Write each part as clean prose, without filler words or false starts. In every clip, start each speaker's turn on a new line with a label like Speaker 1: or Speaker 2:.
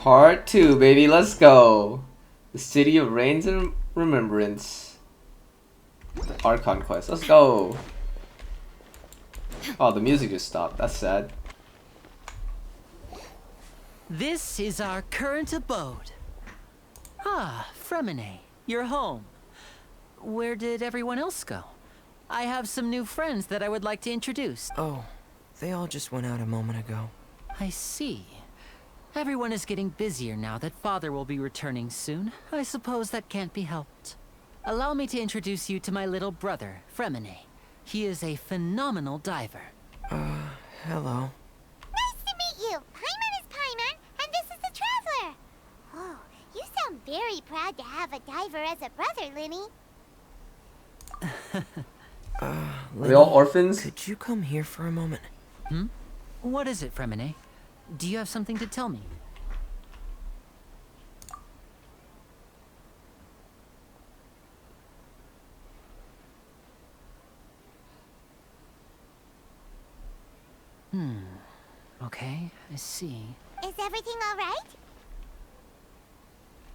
Speaker 1: Part 2, baby, let's go. The City of Rains and Remembrance. The Archon quest, let's go. Oh, the music just stopped, that's sad.
Speaker 2: This is our current abode. Ah, Fremine, you're home. Where did everyone else go? I have some new friends that I would like to introduce.
Speaker 3: Oh, they all just went out a moment ago.
Speaker 2: I see. Everyone is getting busier now that Father will be returning soon. I suppose that can't be helped. Allow me to introduce you to my little brother, Fremine. He is a phenomenal diver.
Speaker 3: Hello.
Speaker 4: Nice to meet you. Paimon is Paimon, and this is the Traveler. Oh, you sound very proud to have a diver as a brother, Linny.
Speaker 1: Are they all orphans?
Speaker 3: Could you come here for a moment?
Speaker 2: What is it, Fremine? Do you have something to tell me? Okay, I see.
Speaker 4: Is everything all right?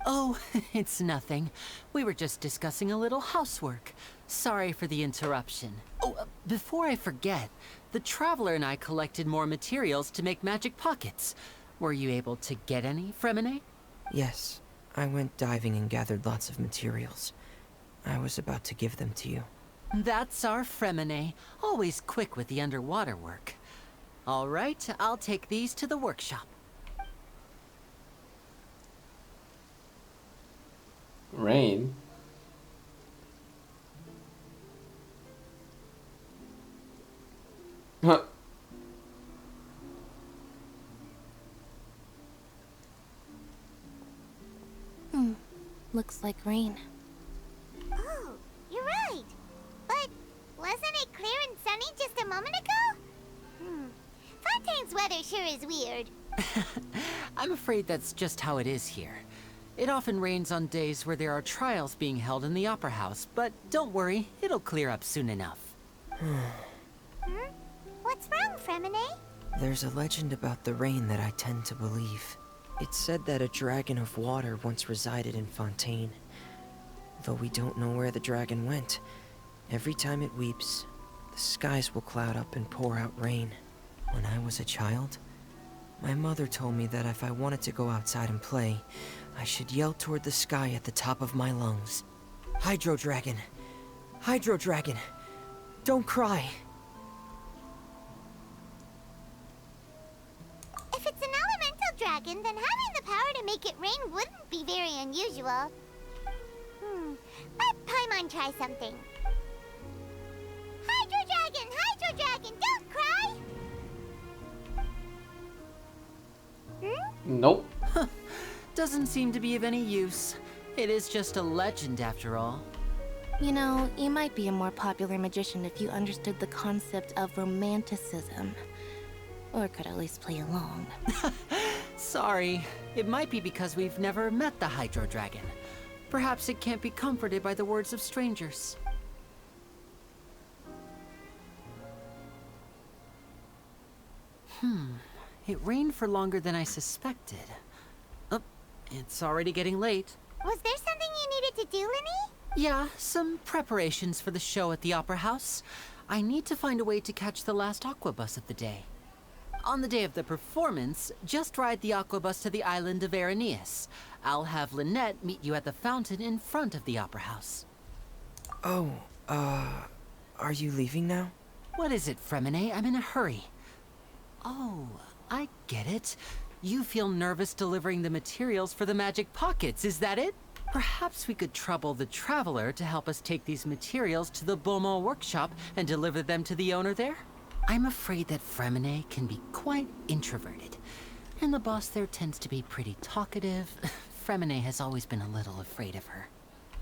Speaker 2: Oh, it's nothing. We were just discussing a little housework. Sorry for the interruption. Oh, before I forget, the Traveler and I collected more materials to make magic pockets. Were you able to get any, Fremine?
Speaker 3: Yes, I went diving and gathered lots of materials. I was about to give them to you.
Speaker 2: That's our Fremine, always quick with the underwater work. All right, I'll take these to the workshop.
Speaker 1: Rain. Huh.
Speaker 5: Looks like rain.
Speaker 4: Oh, you're right. But wasn't it clear and sunny just a moment ago? Fontaine's weather sure is weird.
Speaker 2: I'm afraid that's just how it is here. It often rains on days where there are trials being held in the Opera House, but don't worry, it'll clear up soon enough.
Speaker 4: What's wrong, Fremine?
Speaker 3: There's a legend about the rain that I tend to believe. It's said that a dragon of water once resided in Fontaine. Though we don't know where the dragon went, every time it weeps, the skies will cloud up and pour out rain. When I was a child, my mother told me that if I wanted to go outside and play, I should yell toward the sky at the top of my lungs. Hydro Dragon! Hydro Dragon! Don't cry!
Speaker 4: If it's an elemental dragon, then having the power to make it rain wouldn't be very unusual. Let Paimon try something. Hydro Dragon, don't cry!
Speaker 1: Nope.
Speaker 2: Doesn't seem to be of any use. It is just a legend after all.
Speaker 5: You know, you might be a more popular magician if you understood the concept of romanticism. Or could at least play along.
Speaker 2: Sorry, it might be because we've never met the Hydro Dragon. Perhaps it can't be comforted by the words of strangers. It rained for longer than I suspected. Oh, it's already getting late.
Speaker 4: Was there something you needed to do, Linny?
Speaker 2: Yeah, some preparations for the show at the Opera House. I need to find a way to catch the last aqua bus of the day. On the day of the performance, just ride the aqua bus to the island of Araneus. I'll have Lynette meet you at the fountain in front of the Opera House.
Speaker 3: Oh, are you leaving now?
Speaker 2: What is it, Fremine? I'm in a hurry. Oh, I get it. You feel nervous delivering the materials for the magic pockets, is that it? Perhaps we could trouble the Traveler to help us take these materials to the Beaumont workshop and deliver them to the owner there? I'm afraid that Fremine can be quite introverted, and the boss there tends to be pretty talkative. Fremine has always been a little afraid of her.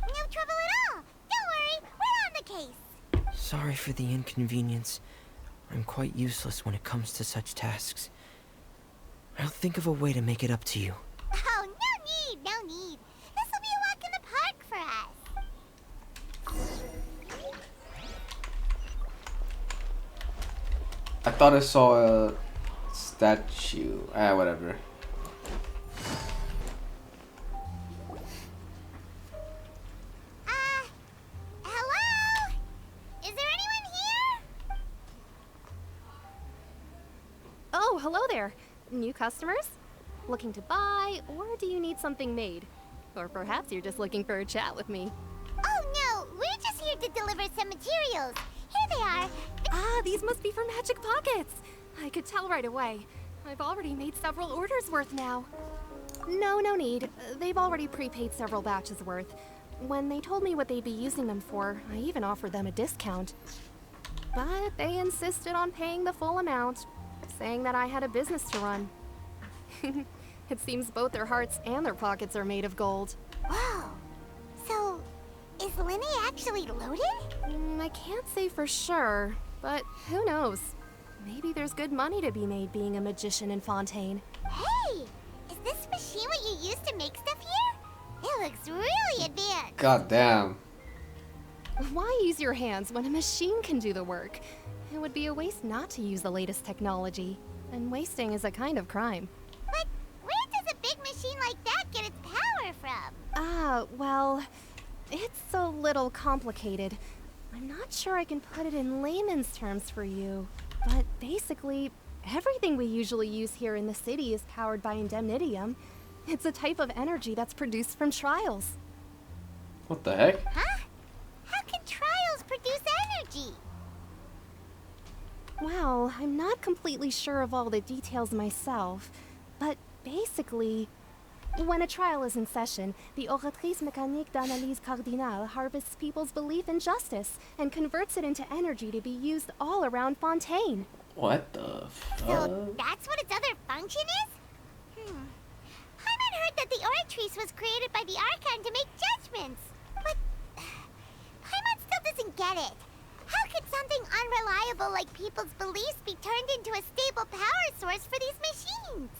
Speaker 4: No trouble at all. Don't worry, we're on the case.
Speaker 3: Sorry for the inconvenience. I'm quite useless when it comes to such tasks. I'll think of a way to make it up to you.
Speaker 4: Oh, no need. This will be a walk in the park for us.
Speaker 1: I thought I saw a statue. Whatever.
Speaker 6: there? New customers? Looking to buy, or do you need something made? Or perhaps you're just looking for a chat with me.
Speaker 4: Oh no, we're just here to deliver some materials. Here they are.
Speaker 6: Ah, these must be for Magic Pockets. I could tell right away. I've already made several orders worth now. No need. They've already prepaid several batches worth. When they told me what they'd be using them for, I even offered them a discount. But they insisted on paying the full amount, saying that I had a business to run. It seems both their hearts and their pockets are made of gold.
Speaker 4: Whoa. So, is Linny actually loaded?
Speaker 6: I can't say for sure, but who knows? Maybe there's good money to be made being a magician in Fontaine.
Speaker 4: Hey, is this machine what you use to make stuff here? It looks really advanced.
Speaker 1: God damn.
Speaker 6: Why use your hands when a machine can do the work? It would be a waste not to use the latest technology. And wasting is a kind of crime.
Speaker 4: But where does a big machine like that get its power from?
Speaker 6: Well, it's a little complicated. I'm not sure I can put it in layman's terms for you. But basically, everything we usually use here in the city is powered by indemnitium. It's a type of energy that's produced from trials.
Speaker 1: What the heck?
Speaker 4: Huh? How can trials produce energy?
Speaker 6: Well, I'm not completely sure of all the details myself, but basically, when a trial is in session, the Oratrice Mécanique d'Analyse Cardinale harvests people's belief in justice and converts it into energy to be used all around Fontaine.
Speaker 1: What the fuck?
Speaker 4: So that's what its other function is? Paimon heard that the Oratrice was created by the Archon to make judgments. But Paimon still doesn't get it. How could something unreliable like people's beliefs be turned into a stable power source for these machines?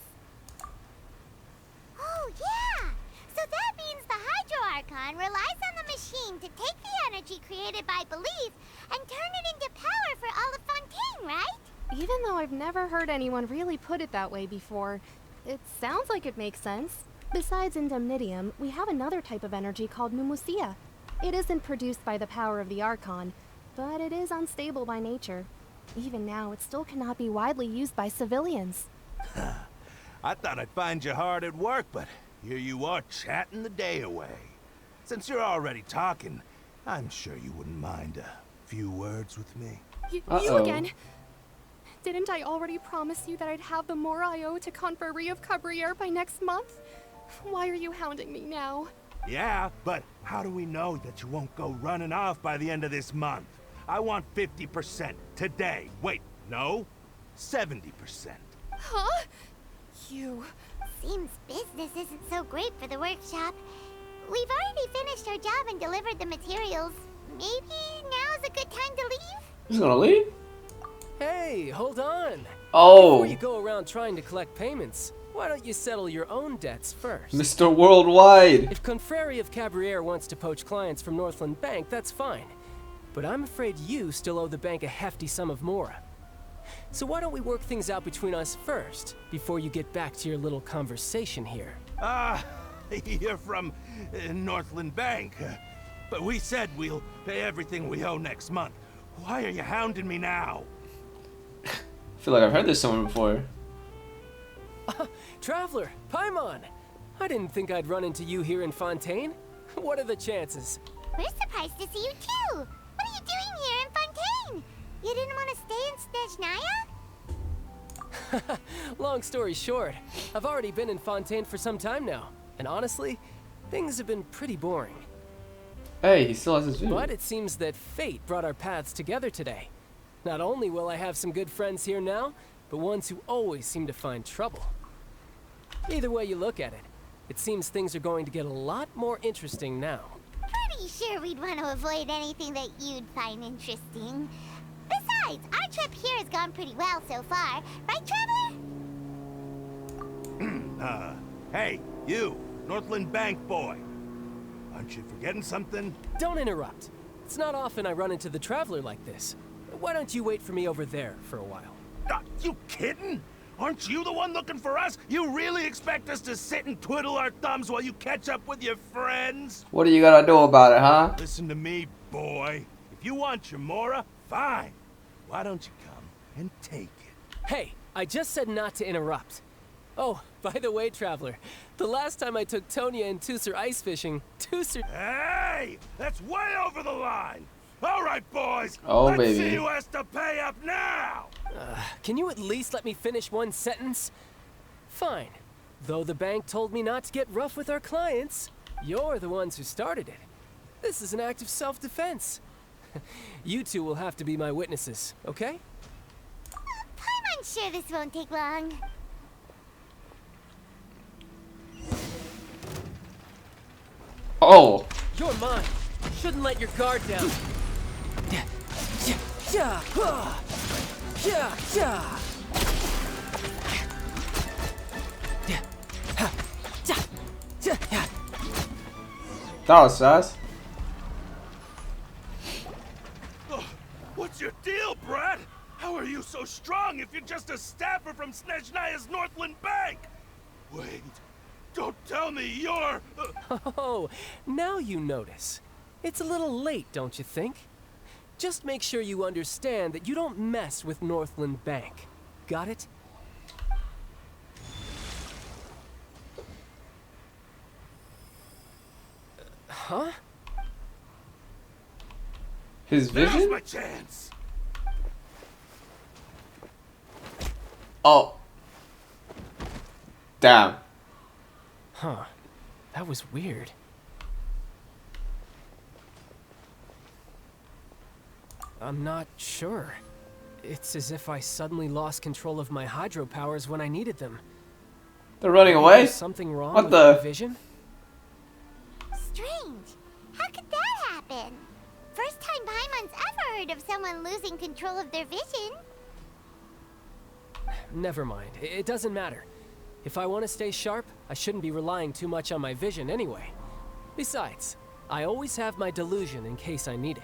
Speaker 4: Oh, yeah! So that means the Hydro Archon relies on the machine to take the energy created by belief and turn it into power for all of Fontaine, right?
Speaker 6: Even though I've never heard anyone really put it that way before, it sounds like it makes sense. Besides indemnitium, we have another type of energy called pneumosia. It isn't produced by the power of the Archon, but it is unstable by nature. Even now, it still cannot be widely used by civilians.
Speaker 7: I thought I'd find you hard at work, but here you are chatting the day away. Since you're already talking, I'm sure you wouldn't mind a few words with me.
Speaker 6: You again? Didn't I already promise you that I'd have the more I owe to Confrérie of Cabriere by next month? Why are you hounding me now?
Speaker 7: Yeah, but how do we know that you won't go running off by the end of this month? I want 50% today. Wait, no? 70%.
Speaker 6: Huh? You...
Speaker 4: Seems business isn't so great for the workshop. We've already finished our job and delivered the materials. Maybe now's a good time to leave?
Speaker 1: He's gonna leave?
Speaker 8: Hey, hold on.
Speaker 1: Oh,
Speaker 8: Before you go around trying to collect payments, why don't you settle your own debts first?
Speaker 1: Mr. Worldwide.
Speaker 8: If Confrérie of Cabriere wants to poach clients from Northland Bank, that's fine. But I'm afraid you still owe the bank a hefty sum of mora. So why don't we work things out between us first, before you get back to your little conversation here?
Speaker 7: You're from Northland Bank. But we said we'll pay everything we owe next month. Why are you hounding me now?
Speaker 1: I feel like I've heard this somewhere before.
Speaker 8: Traveler, Paimon! I didn't think I'd run into you here in Fontaine. What are the chances?
Speaker 4: We're surprised to see you too. What are you doing here in Fontaine? You didn't want to stay in Snezhnaya?
Speaker 8: Long story short, I've already been in Fontaine for some time now. And honestly, things have been pretty boring.
Speaker 1: Hey, he still has his view.
Speaker 8: But it seems that fate brought our paths together today. Not only will I have some good friends here now, but ones who always seem to find trouble. Either way you look at it, it seems things are going to get a lot more interesting now.
Speaker 4: Pretty sure we'd want to avoid anything that you'd find interesting. Besides, our trip here has gone pretty well so far. Right, Traveler?
Speaker 7: Hey, you, Northland Bank boy. Aren't you forgetting something?
Speaker 8: Don't interrupt. It's not often I run into the Traveler like this. Why don't you wait for me over there for a while?
Speaker 7: You kidding? Aren't you the one looking for us? You really expect us to sit and twiddle our thumbs while you catch up with your friends?
Speaker 1: What are you gonna do about it, huh?
Speaker 7: Listen to me, boy. If you want your mora, fine. Why don't you come and take it?
Speaker 8: Hey, I just said not to interrupt. Oh, by the way, Traveler, the last time I took Tonya and Tusser ice fishing, Tusser...
Speaker 7: Hey! That's way over the line! All right, boys!
Speaker 1: Oh,
Speaker 7: let's
Speaker 1: baby.
Speaker 7: see who has to pay up now!
Speaker 8: Can you at least let me finish one sentence? Fine. Though the bank told me not to get rough with our clients, you're the ones who started it. This is an act of self-defense. You two will have to be my witnesses, okay?
Speaker 4: I'm sure this won't take long.
Speaker 1: Oh.
Speaker 8: You're mine. Shouldn't let your guard down.
Speaker 1: That was fast.
Speaker 7: What's your deal, Brad? How are you so strong if you're just a staffer from Snezhnaya's Northland Bank? Wait, don't tell me you're...
Speaker 8: Oh, now you notice. It's a little late, don't you think? Just make sure you understand that you don't mess with Northland Bank. Got it? Huh?
Speaker 1: His
Speaker 7: Now's
Speaker 1: vision?
Speaker 7: my chance!
Speaker 1: Oh. Damn.
Speaker 8: Huh. That was weird. I'm not sure. It's as if I suddenly lost control of my hydro powers when I needed them.
Speaker 1: They're running
Speaker 8: Maybe
Speaker 1: away?
Speaker 8: there's something wrong
Speaker 1: What
Speaker 8: with
Speaker 1: the?
Speaker 8: my vision?
Speaker 4: Strange. How could that happen? First time Paimon's ever heard of someone losing control of their vision.
Speaker 8: Never mind. It doesn't matter. If I want to stay sharp, I shouldn't be relying too much on my vision anyway. Besides, I always have my delusion in case I need it.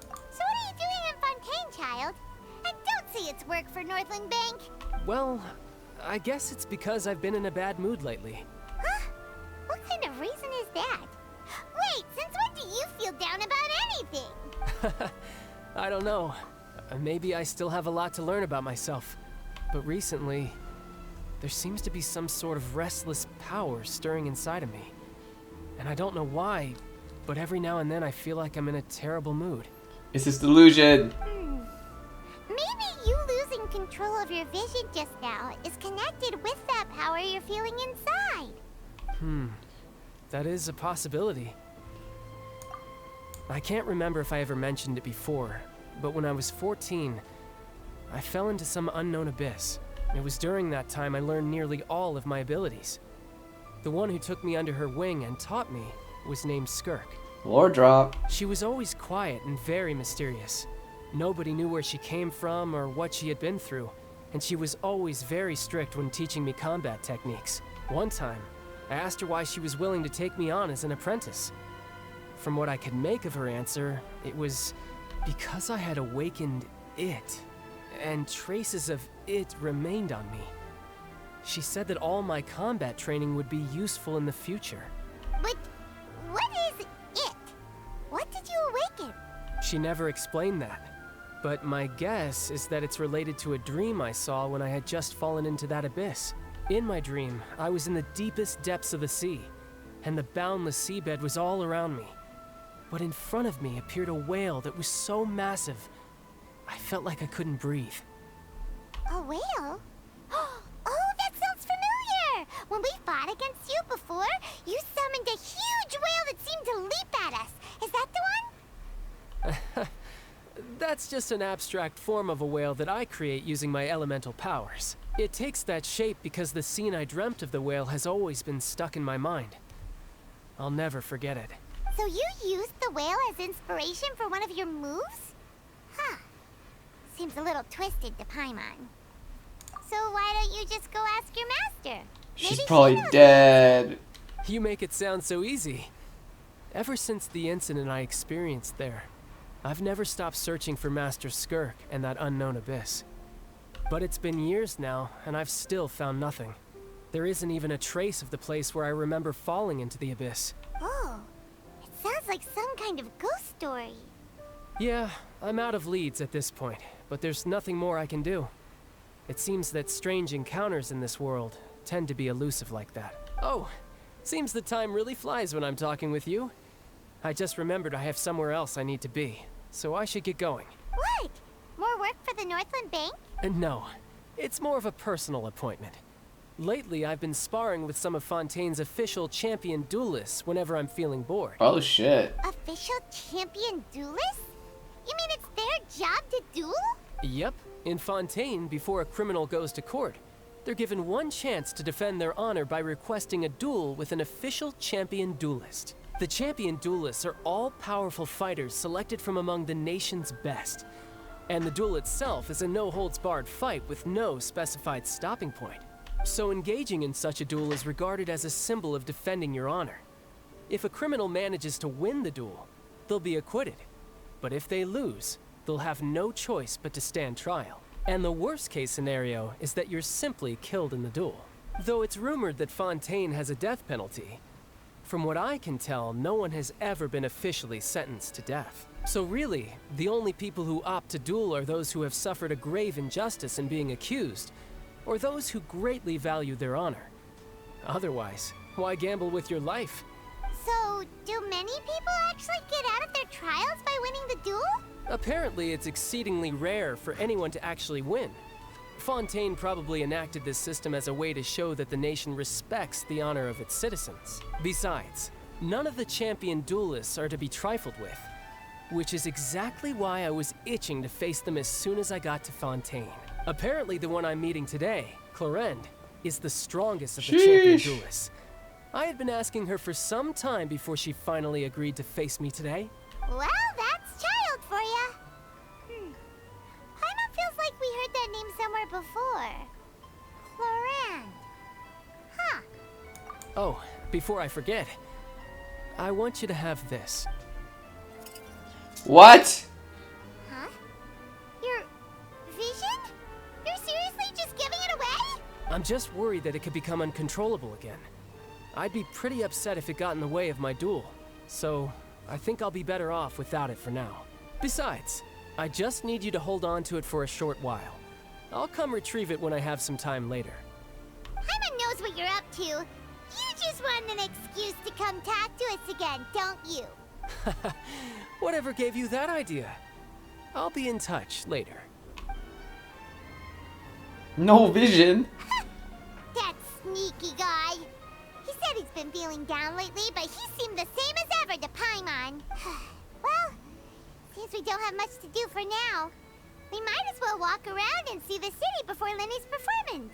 Speaker 4: So what are you doing in Fontaine, child? And don't say it's work for Northland Bank.
Speaker 8: Well, I guess it's because I've been in a bad mood lately.
Speaker 4: Huh? What kind of reason is that? Wait, since when do you feel down about anything?
Speaker 8: I don't know. Maybe I still have a lot to learn about myself. But recently, there seems to be some sort of restless power stirring inside of me. And I don't know why, but every now and then I feel like I'm in a terrible mood.
Speaker 1: It's his delusion.
Speaker 4: Maybe you losing control of your vision just now is connected with that power you're feeling inside.
Speaker 8: That is a possibility. I can't remember if I ever mentioned it before, but when I was 14, I fell into some unknown abyss. It was during that time I learned nearly all of my abilities. The one who took me under her wing and taught me was named Skirk.
Speaker 1: Lore drop.
Speaker 8: She was always quiet and very mysterious. Nobody knew where she came from or what she had been through, and she was always very strict when teaching me combat techniques. One time, I asked her why she was willing to take me on as an apprentice. From what I could make of her answer, it was because I had awakened it, and traces of it remained on me. She said that all my combat training would be useful in the future.
Speaker 4: But what is it? What did you awaken?
Speaker 8: She never explained that, but my guess is that it's related to a dream I saw when I had just fallen into that abyss. In my dream, I was in the deepest depths of the sea, and the boundless seabed was all around me. But in front of me appeared a whale that was so massive, I felt like I couldn't breathe.
Speaker 4: A whale? Oh, that sounds familiar! When we fought against you before, you summoned a huge whale that seemed to leap at us. Is that the one?
Speaker 8: That's just an abstract form of a whale that I create using my elemental powers. It takes that shape because the scene I dreamt of the whale has always been stuck in my mind. I'll never forget it.
Speaker 4: So you used the whale as inspiration for one of your moves? Huh. Seems a little twisted to Paimon. So why don't you just go ask your master?
Speaker 1: She's
Speaker 4: Maybe she
Speaker 1: probably
Speaker 4: knows.
Speaker 1: dead.
Speaker 8: You make it sound so easy. Ever since the incident I experienced there, I've never stopped searching for Master Skirk and that unknown abyss. But it's been years now, and I've still found nothing. There isn't even a trace of the place where I remember falling into the abyss.
Speaker 4: Oh, it sounds like some kind of ghost story.
Speaker 8: Yeah, I'm out of leads at this point, but there's nothing more I can do. It seems that strange encounters in this world tend to be elusive like that. Oh, seems the time really flies when I'm talking with you. I just remembered I have somewhere else I need to be, so I should get going.
Speaker 4: What? More work for the Northland Bank?
Speaker 8: No, it's more of a personal appointment. Lately, I've been sparring with some of Fontaine's official champion duelists whenever I'm feeling bored.
Speaker 1: Oh shit.
Speaker 4: Official champion duelists? You mean it's their job to duel?
Speaker 8: Yep. In Fontaine, before a criminal goes to court, they're given one chance to defend their honor by requesting a duel with an official champion duelist. The champion duelists are all-powerful fighters selected from among the nation's best. And the duel itself is a no-holds-barred fight with no specified stopping point. So engaging in such a duel is regarded as a symbol of defending your honor. If a criminal manages to win the duel, they'll be acquitted. But if they lose, they'll have no choice but to stand trial. And the worst-case scenario is that you're simply killed in the duel. Though it's rumored that Fontaine has a death penalty, from what I can tell, no one has ever been officially sentenced to death. So really, the only people who opt to duel are those who have suffered a grave injustice in being accused, or those who greatly value their honor. Otherwise, why gamble with your life?
Speaker 4: So, do many people actually get out of their trials by winning the duel?
Speaker 8: Apparently, it's exceedingly rare for anyone to actually win. Fontaine probably enacted this system as a way to show that the nation respects the honor of its citizens. Besides, none of the champion duelists are to be trifled with, which is exactly why I was itching to face them as soon as I got to Fontaine. Apparently, the one I'm meeting today, Clorinde, is the strongest of the champion duelists. I had been asking her for some time before she finally agreed to face me today.
Speaker 4: Well, that's child for ya. Paimon feels like we heard that name somewhere before. Clorinde. Huh.
Speaker 8: Oh, before I forget, I want you to have this.
Speaker 1: What?
Speaker 4: Huh? Your vision? You're seriously just giving it away?
Speaker 8: I'm just worried that it could become uncontrollable again. I'd be pretty upset if it got in the way of my duel, so I think I'll be better off without it for now. Besides, I just need you to hold on to it for a short while. I'll come retrieve it when I have some time later.
Speaker 4: Paimon knows what you're up to. You just want an excuse to come talk to us again, don't you?
Speaker 8: Whatever gave you that idea? I'll be in touch later.
Speaker 1: No vision.
Speaker 4: That sneaky guy. He said he's been feeling down lately, but he seemed the same as ever to Paimon. Well, seems we don't have much to do for now. We might as well walk around and see the city before Lenny's performance.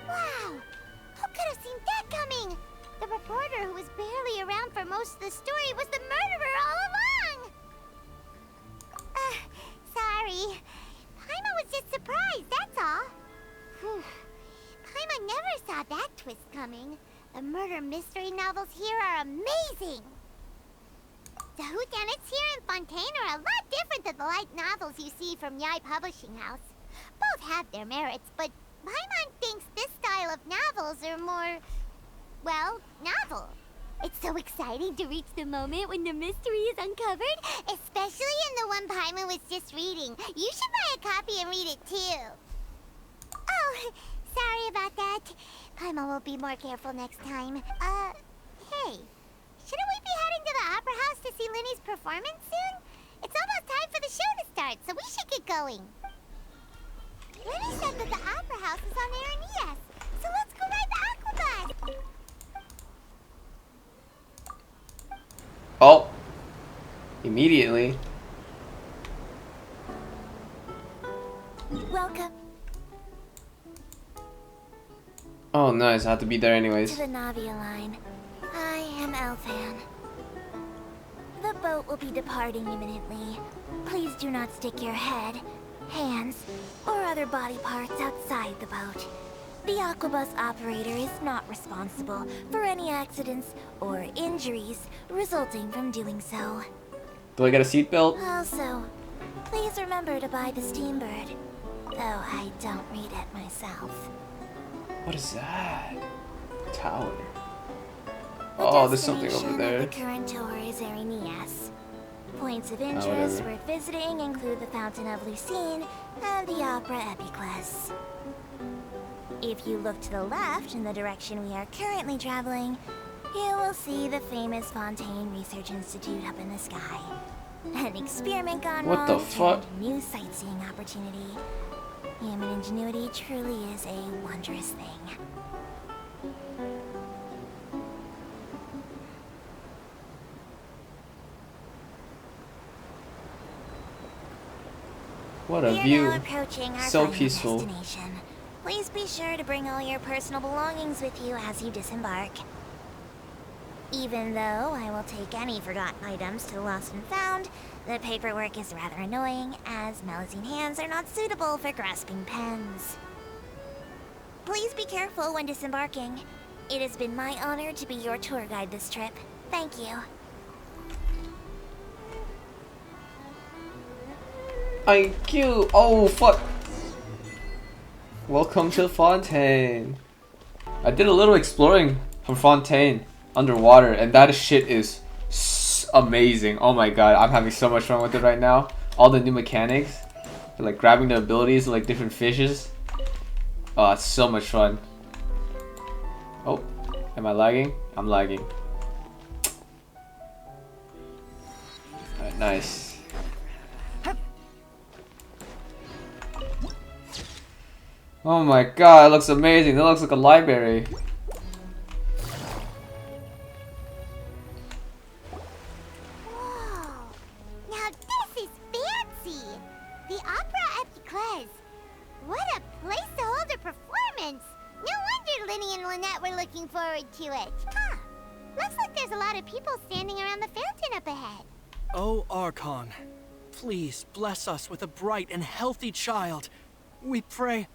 Speaker 4: Wow! Who could have seen that coming? The reporter who was barely around for most of the story was the murderer all along! Sorry. Paimon was just surprised, that's all. Whew. Paimon never saw that twist coming. The murder mystery novels here are amazing! The whodunits here in Fontaine are a lot different than the light novels you see from Yai Publishing House. Both have their merits, but Paimon thinks this style of novels are more, well, novel. It's so exciting to reach the moment when the mystery is uncovered, especially in the one Paimon was just reading. You should buy a copy and read it too. Oh, sorry about that. Paimon will be more careful next time. Hey, shouldn't we be heading to the Opera House to see Lenny's performance soon? It's almost time for the show to start, so we should get going. Lenny said that the Opera House is on Aranias, so let's go ride the Aquabus!
Speaker 1: Oh. Immediately.
Speaker 5: Welcome
Speaker 1: Oh, nice. I have to be there anyways.
Speaker 5: to the Navia line. I am Elfan. The boat will be departing imminently. Please do not stick your head, hands, or other body parts outside the boat. The Aquabus operator is not responsible for any accidents or injuries resulting from doing so.
Speaker 1: Do I get a seatbelt?
Speaker 5: Also, please remember to buy the Steambird, though I don't read it myself.
Speaker 1: What is that? Tower. Oh, there's something over
Speaker 5: destination
Speaker 1: there.
Speaker 5: of the current tour is Erinias. Points of
Speaker 1: whatever.
Speaker 5: interest worth visiting include the Fountain of Lucine and the Opera Epiclese. If you look to the left in the direction we are currently traveling, you will see the famous Fontaine Research Institute up in the sky. An experiment gone
Speaker 1: What the
Speaker 5: wrong
Speaker 1: fuck?
Speaker 5: turned a new sightseeing opportunity. Human ingenuity truly is a wondrous thing.
Speaker 1: What a
Speaker 5: We are
Speaker 1: view.
Speaker 5: now approaching our
Speaker 1: So
Speaker 5: final
Speaker 1: peaceful.
Speaker 5: destination. Please be sure to bring all your personal belongings with you as you disembark. Even though I will take any forgotten items to the lost and found, the paperwork is rather annoying, as Melusine hands are not suitable for grasping pens. Please be careful when disembarking. It has been my honor to be your tour guide this trip. Thank you.
Speaker 1: IQ. Oh fuck. Welcome to Fontaine. I did a little exploring from Fontaine underwater, and that shit is amazing. Oh my god, I'm having so much fun with it right now. All the new mechanics, like grabbing the abilities of like different fishes. Oh, it's so much fun. Oh, am I lagging? I'm lagging. Alright, nice. Oh my god, it looks amazing. It looks like a library.
Speaker 4: Whoa! Now this is fancy! The Opera Epiclese. What a place to hold a performance! No wonder Linny and Lynette were looking forward to it. Huh. Looks like there's a lot of people standing around the fountain up ahead.
Speaker 9: Oh, Archon, please bless us with a bright and healthy child. We pray.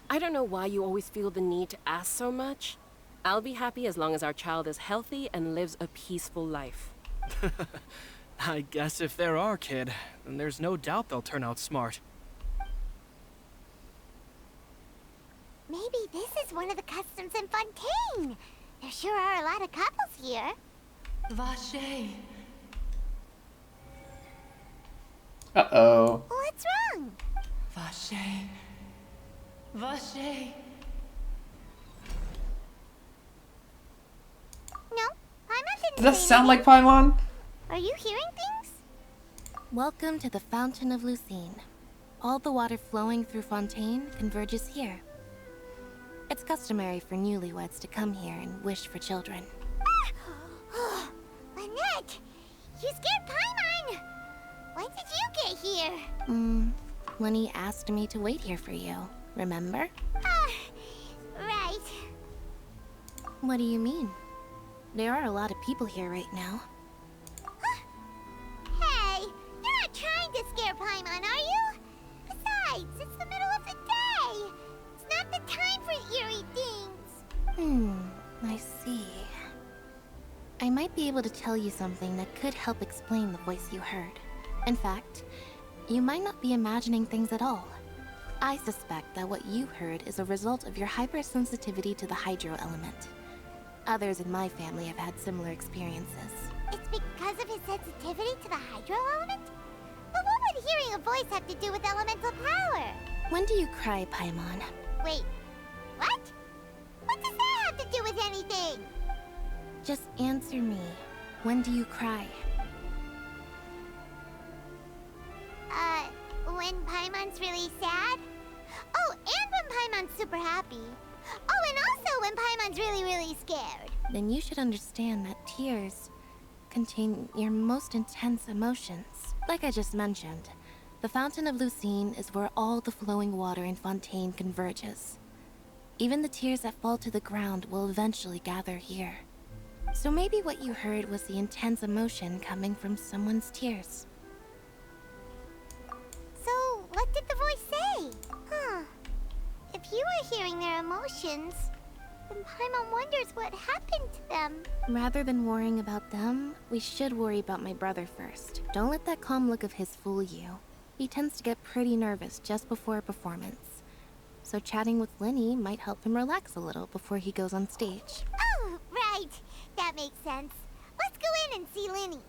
Speaker 10: I don't know why you always feel the need to ask so much. I'll be happy as long as our child is healthy and lives a peaceful life.
Speaker 9: I guess if they're our kid, then there's no doubt they'll turn out smart.
Speaker 4: Maybe this is one of the customs in Fontaine. There sure are a lot of couples here.
Speaker 11: Vache.
Speaker 1: Uh-oh.
Speaker 4: What's wrong?
Speaker 11: Vache. Vache.
Speaker 4: No, Paimon didn't
Speaker 1: Does that
Speaker 4: say
Speaker 1: sound like
Speaker 4: anything.
Speaker 1: Paimon?
Speaker 4: Are you hearing things?
Speaker 12: Welcome to the Fountain of Lucine. All the water flowing through Fontaine converges here. It's customary for newlyweds to come here and wish for children.
Speaker 4: Lynette! You scared Paimon! When did you get here?
Speaker 12: Lenny asked me to wait here for you, remember?
Speaker 4: Right.
Speaker 12: What do you mean? There are a lot of people here right now.
Speaker 4: Hey, you're not trying to scare Paimon, are you? Besides, it's the middle of the day. It's not the time for eerie things.
Speaker 12: I see. I might be able to tell you something that could help explain the voice you heard. In fact, you might not be imagining things at all. I suspect that what you heard is a result of your hypersensitivity to the hydro element. Others in my family have had similar experiences.
Speaker 4: It's because of his sensitivity to the hydro element? But what would hearing a voice have to do with elemental power?
Speaker 12: When do you cry, Paimon?
Speaker 4: Wait, what? What does that have to do with anything?
Speaker 12: Just answer me. When do you cry?
Speaker 4: When Paimon's really sad? Oh, and when Paimon's super happy. Oh, and also when Paimon's really, really scared.
Speaker 12: Then you should understand that tears contain your most intense emotions. Like I just mentioned, the Fountain of Lucine is where all the flowing water in Fontaine converges. Even the tears that fall to the ground will eventually gather here. So maybe what you heard was the intense emotion coming from someone's tears.
Speaker 4: So, what did the voice say? If you were hearing their emotions, then Paimon wonders what happened to them.
Speaker 12: Rather than worrying about them, we should worry about my brother first. Don't let that calm look of his fool you. He tends to get pretty nervous just before a performance. So chatting with Linny might help him relax a little before he goes on stage.
Speaker 4: Oh, right. Right. That makes sense. Let's go in and see Linny.